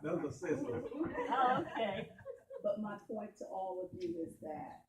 Those are sisters. Oh, okay. But my point to all of you is that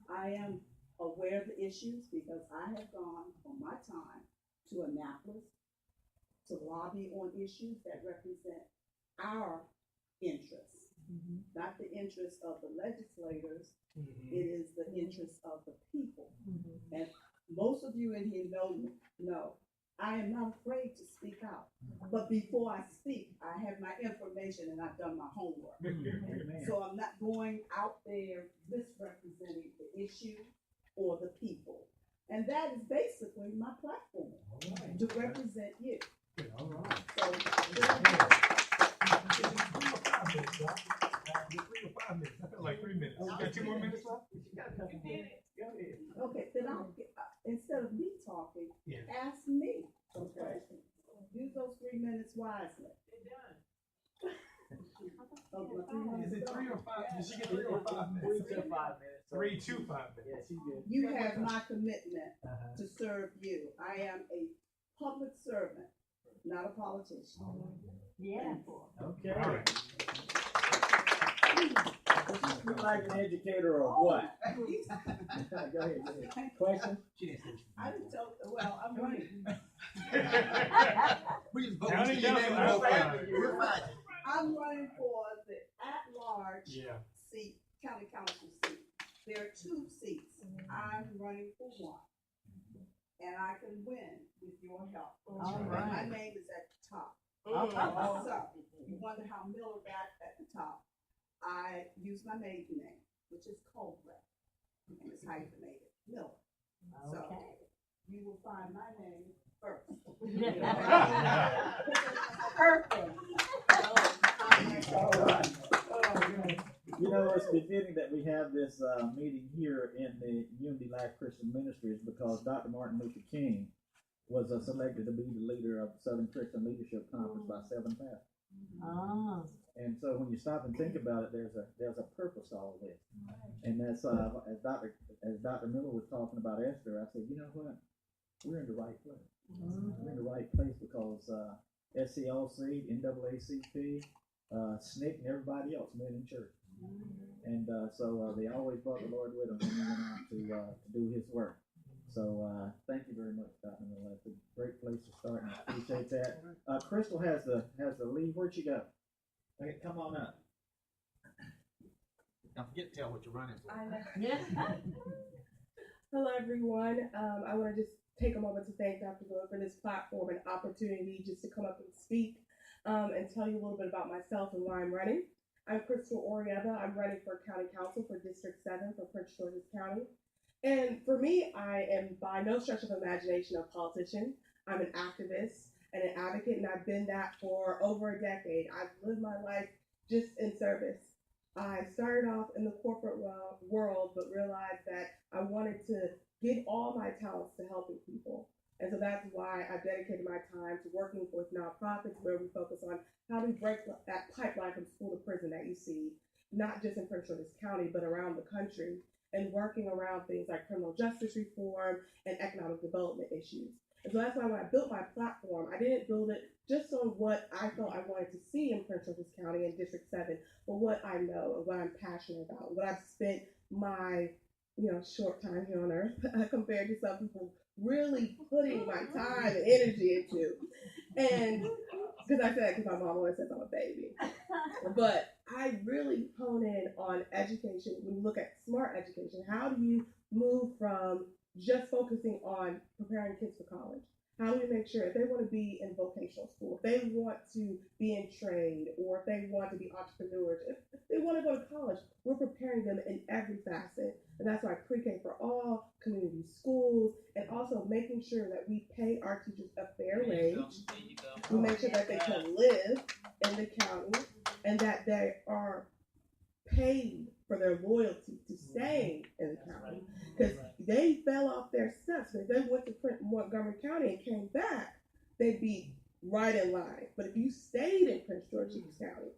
I am aware of the issues because I have gone on my time to Annapolis to lobby on issues that represent our interests, not the interests of the legislators. It is the interests of the people. And most of you in here know I am not afraid to speak out. But before I speak, I have my information and I've done my homework. So I'm not going out there misrepresenting the issue or the people. And that is basically my platform, to represent you. All right. So, 5 minutes. I feel like 3 minutes. You got 2 more minutes left? okay, then I'll get, instead of me talking, ask me some questions. Use those 3 minutes wisely. Is it 3 or 5? Did she get 3 or 5 minutes? 3 to 5 minutes. 3 to 5 minutes. Yeah, she's good. You have my commitment to serve you. I am a public servant, not a politician. Yeah. Okay. All right. You like an educator or what? Go ahead. Question? I didn't tell, well, I'm running. We just County Council. I'm running for the at-large seat, county council seat. There are 2 seats. I'm running for 1. And I can win with your help. All And right. my name is at the top. So, you wonder how Miller got at the top. I use my maiden name, which is Colbert, and it's hyphenated, Miller. So, you will find my name first. Perfect. You know, it's befitting that we have this meeting here in the Unity Life Christian Ministries because Dr. Martin Luther King was selected to be the leader of the Southern Christian Leadership Conference by 7 pastors. And so when you stop and think about it, there's a purpose to all this. And that's as Dr. Miller was talking about Esther, I said, you know what? We're in the right place. We're in the right place because SCLC, NAACP, SNCC, and everybody else met in church. And so they always brought the Lord with them when he went out to do his work. So thank you very much, Dr. Miller. It's a great place to start, and I appreciate that. Crystal has the lead. Where'd she go? Okay, come on up. Don't forget to tell what you're running for. Hello, everyone. I want to just take a moment to thank Dr. Miller for this platform and opportunity just to come up and speak and tell you a little bit about myself and why I'm running. I'm Crystal Orietta. I'm running for County Council for District 7 for Prince George's County. And for me, I am by no stretch of imagination a politician. I'm an activist and an advocate, and I've been that for over a decade. I've lived my life just in service. I started off in the corporate world, but realized that I wanted to give all my talents to helping people. And so that's why I've dedicated my time to working with nonprofits where we focus on how to break that pipeline from school to prison that you see, not just in Prince George's County, but around the country, and working around things like criminal justice reform and economic development issues. And so that's why when I built my platform, I didn't build it just on what I felt I wanted to see in Prince George's County and District 7, but what I know and what I'm passionate about, what I've spent my short time here on earth compared to some people really putting my time and energy into. And because my mom always says I'm a baby. But I really hone in on education. When you look at smart education, how do you move from just focusing on preparing kids for college? How do we make sure if they want to be in vocational school, if they want to be in trade, or if they want to be entrepreneurs, if they want to go to college, we're preparing them in every facet. And that's why pre-K for all, community schools, and also making sure that we pay our teachers a fair wage. We make sure that they can live in the county and that they are paid for their loyalty to staying in the county. Because they fell off their steps. If they went to Montgomery County and came back, they'd be right in line. But if you stayed in Prince George's County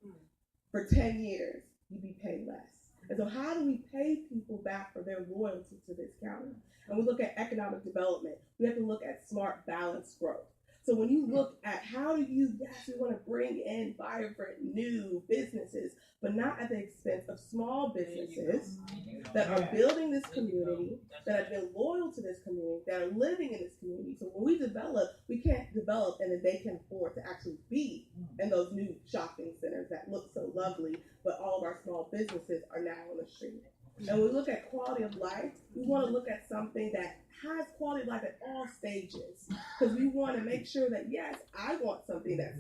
for 10 years, you'd be paid less. And so how do we pay people back for their loyalty to this county? And we look at economic development. We have to look at smart, balanced growth. So when you look at how do you, yes, we want to bring in vibrant new businesses, but not at the expense of small businesses that are building this community, that have been loyal to this community, that are living in this community. So when we develop, we can't develop and then they can afford to actually be in those new shopping centers that look so lovely, but all of our small businesses are now on the street. And when we look at quality of life, we want to look at something that has quality of life at all stages, because we want to make sure that, yes, I want something that's,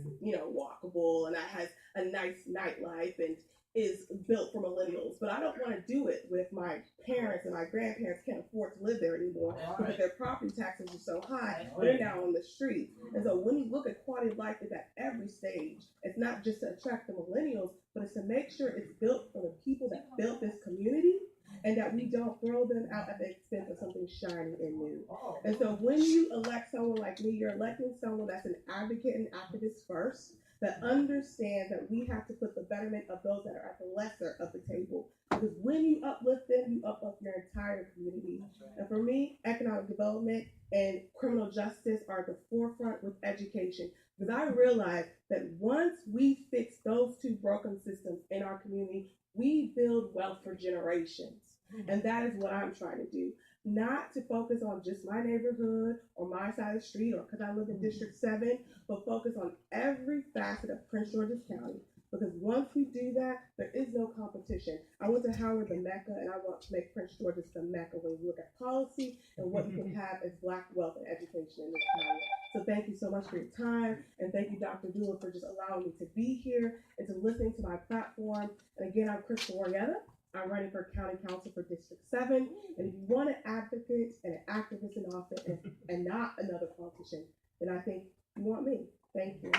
walkable and that has a nice nightlife and is built for millennials, but I don't want to do it with my parents and my grandparents can't afford to live there anymore because their property taxes are so high, they're now on the street. And so when you look at quality of life, it's at every stage. It's not just to attract the millennials, but it's to make sure it's built for the people that built this community, and that we don't throw them out at the expense of something shiny and new. And so when you elect someone like me, you're electing someone that's an advocate and activist first, that understands that we have to put the betterment of those that are at the lesser of the table. Because when you uplift them, you uplift your entire community. And for me, economic development and criminal justice are at the forefront with education. Because I realize that once we fix those two broken systems in our community, we build wealth for generations. And that is what I'm trying to do. Not to focus on just my neighborhood or my side of the street or because I live in District 7, but focus on every facet of Prince George's County. Because once we do that, there is no competition. I went to Howard, the Mecca, and I want to make Prince George's the Mecca when you look at policy and what you can have as Black wealth and education in this county. So thank you so much for your time, and thank you, Dr. Doolin, for just allowing me to be here and to listening to my platform. And again, I'm Crystal Orietta. I'm running for County Council for District 7. And if you want an advocate and an activist in office and not another politician, then I think you want me. Thank you.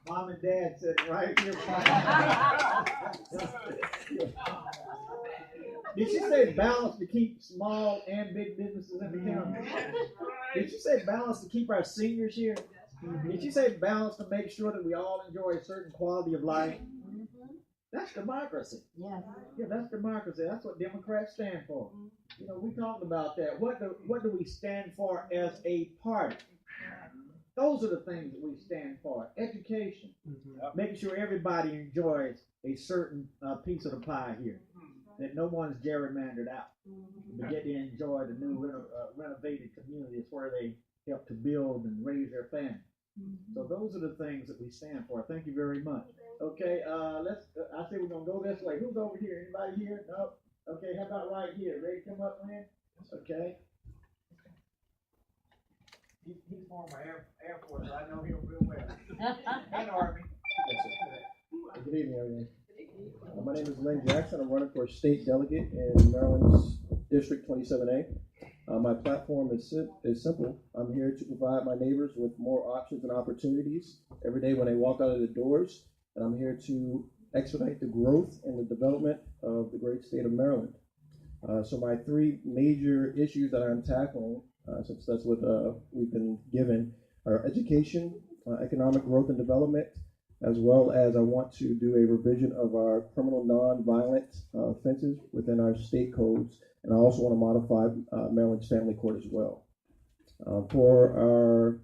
Mom and Dad said right here. Did you say balance to keep small and big businesses in the county? Did you say balance to keep our seniors here? Did you say balance to make sure that we all enjoy a certain quality of life? That's democracy. Yeah, that's democracy. That's what Democrats stand for. We talked about that. What do we stand for as a party? Those are the things that we stand for. Education. Making sure everybody enjoys a certain piece of the pie here. That no one's gerrymandered out. But get to enjoy the new renovated communities where they help to build and raise their family. So those are the things that we stand for. Thank you very much. Okay, I say we're gonna go this way. Who's over here? Anybody here? No. Okay, how about right here? Ready to come up, Lynn? Okay. He's former Air Force, so I know him real well. And Army. Good evening, everyone. My name is Lynn Jackson. I'm running for state delegate in Maryland's District 27A. My platform is simple. I'm here to provide my neighbors with more options and opportunities every day when they walk out of the doors. And I'm here to expedite the growth and the development of the great state of Maryland. So my three major issues that I'm tackling, since that's what we've been given, are education, economic growth and development, as well as I want to do a revision of our criminal nonviolent offenses within our state codes. And I also want to modify Maryland's family court as well. For our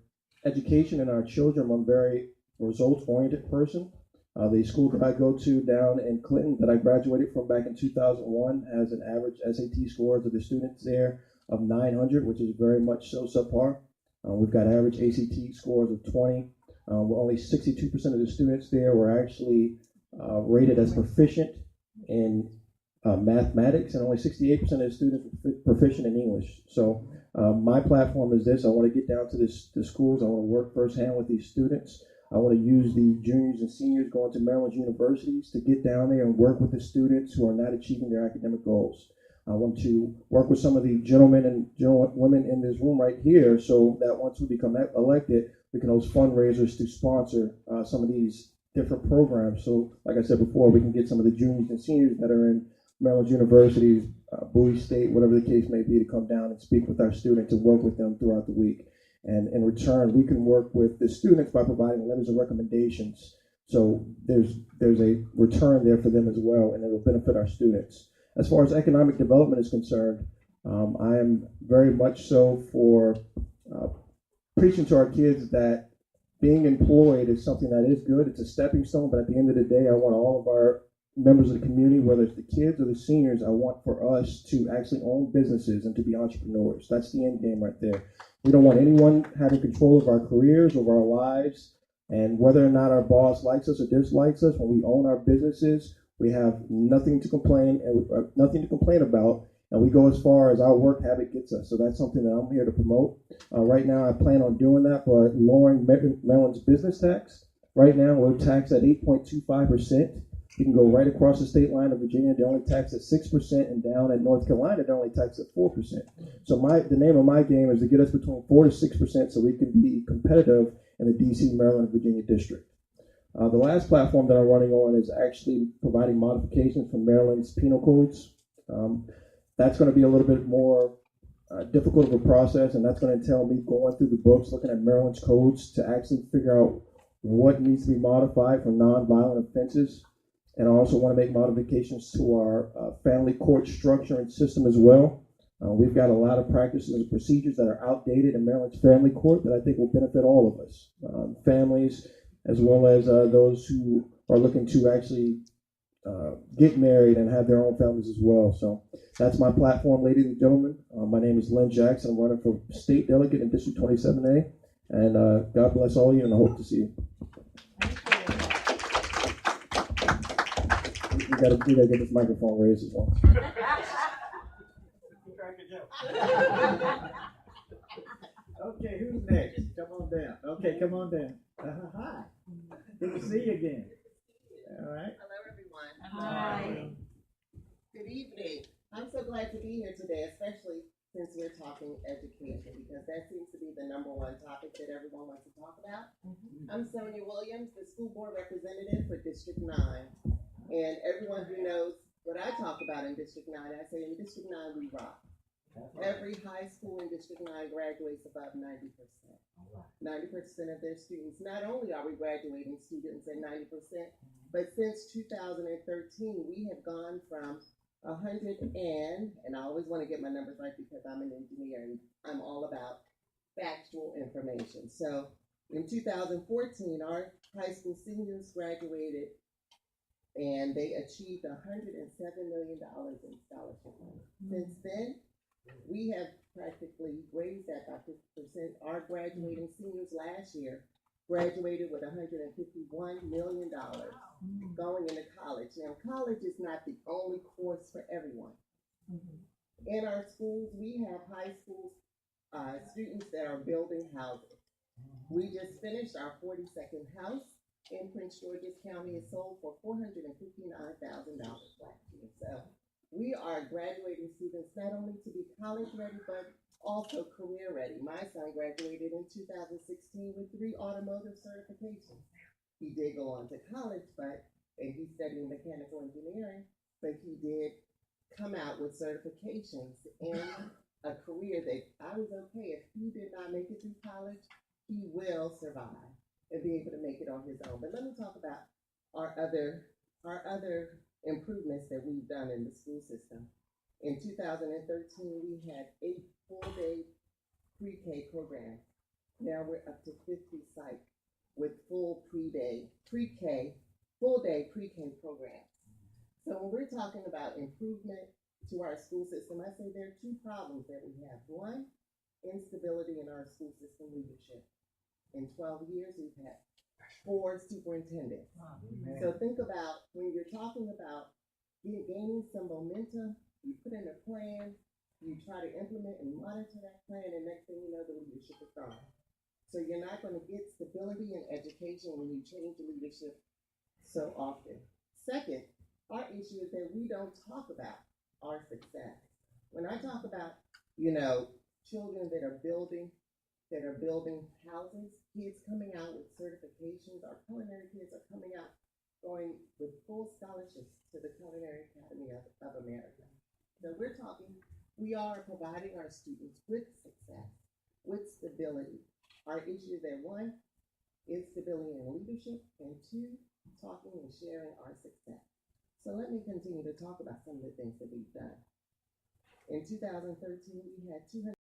education and our children, I'm a very results-oriented person. The school that I go to down in Clinton that I graduated from back in 2001 has an average SAT scores of the students there of 900, which is very much so subpar. We've got average ACT scores of 20. Only 62% of the students there were actually rated as proficient in mathematics, and only 68% of the students were proficient in English. So my platform is this. I want to get down to the schools. I want to work firsthand with these students. I want to use the juniors and seniors going to Maryland's universities to get down there and work with the students who are not achieving their academic goals. I want to work with some of the gentlemen and women in this room right here so that once we become elected, we can host fundraisers to sponsor some of these different programs. So like I said before, we can get some of the juniors and seniors that are in Maryland's universities, Bowie State, whatever the case may be, to come down and speak with our students and work with them throughout the week. And in return, we can work with the students by providing letters of recommendations. So there's a return there for them as well, and it will benefit our students. As far as economic development is concerned, I am very much so for preaching to our kids that being employed is something that is good. It's a stepping stone, but at the end of the day, I want all of our members of the community, whether it's the kids or the seniors, I want for us to actually own businesses and to be entrepreneurs. That's the end game right there. We don't want anyone having control of our careers, of our lives, and whether or not our boss likes us or dislikes us. When we own our businesses, we have nothing to complain about, and we go as far as our work habit gets us. So that's something that I'm here to promote. Right now, I plan on doing that by lowering Maryland's business tax. Right now, we're taxed at 8.25%. You can go right across the state line of Virginia. They're only taxed at 6%, and down at North Carolina, they're only taxed at 4%. So the name of my game is to get us between 4 to 6% so we can be competitive in the D.C., Maryland, Virginia district. The last platform that I'm running on is actually providing modifications for Maryland's penal codes. That's going to be a little bit more difficult of a process, and that's going to entail me going through the books, looking at Maryland's codes to actually figure out what needs to be modified for nonviolent offenses. And I also want to make modifications to our family court structure and system as well. We've got a lot of practices and procedures that are outdated in Maryland's family court that I think will benefit all of us, families, as well as those who are looking to actually get married and have their own families as well. So that's my platform, ladies and gentlemen. My name is Lynn Jackson. I'm running for state delegate in District 27A. And God bless all of you, and I hope to see you. We gotta get this microphone raised as well. Okay, who's next? Come on down. Okay, come on down. Hi. Good to see you again. All right. Hello, everyone. Hi. Good evening. I'm so glad to be here today, especially since we're talking education, because that seems to be the number one topic that everyone wants to talk about. I'm Sonia Williams, the school board representative for District 9. And everyone who knows what I talk about in District 9, I say in District 9 we rock. Every high school in District 9 graduates above 90%. 90% of their students, not only are we graduating students at 90%, but since 2013, we have gone from 100 and I always want to get my numbers right because I'm an engineer and I'm all about factual information. So in 2014, our high school seniors graduated and they achieved $107 million in scholarship money. Since then, we have practically raised that by 50%. Our graduating seniors last year graduated with $151 million going into college. Now, college is not the only course for everyone. In our schools, we have high school students that are building houses. We just finished our 42nd house in Prince George's County. It sold for $459,000 last year. So we are graduating students not only to be college ready, but also career ready. My son graduated in 2016 with 3 automotive certifications. He did go on to college, and he's studying mechanical engineering, but he did come out with certifications in a career that I was okay. If he did not make it through college, he will survive and be able to make it on his own. But let me talk about our other improvements that we've done in the school system. In 2013, we had 8 full-day pre-K programs. Now we're up to 50 sites with full full-day pre-K programs. So when we're talking about improvement to our school system, I say there are 2 problems that we have. One, instability in our school system leadership. In 12 years, we've had 4 superintendents. So think about when you're talking about gaining some momentum, you put in a plan, you try to implement and monitor that plan, and next thing you know, the leadership is gone. So you're not going to get stability in education when you change leadership so often. Second, our issue is that we don't talk about our success. When I talk about, children that are building houses, kids coming out with certifications, our culinary kids are coming out going with full scholarships to the Culinary Academy of America. So we are providing our students with success, with stability. Our issue is that 1, instability in leadership, and 2, talking and sharing our success. So let me continue to talk about some of the things that we've done. In 2013, we had 200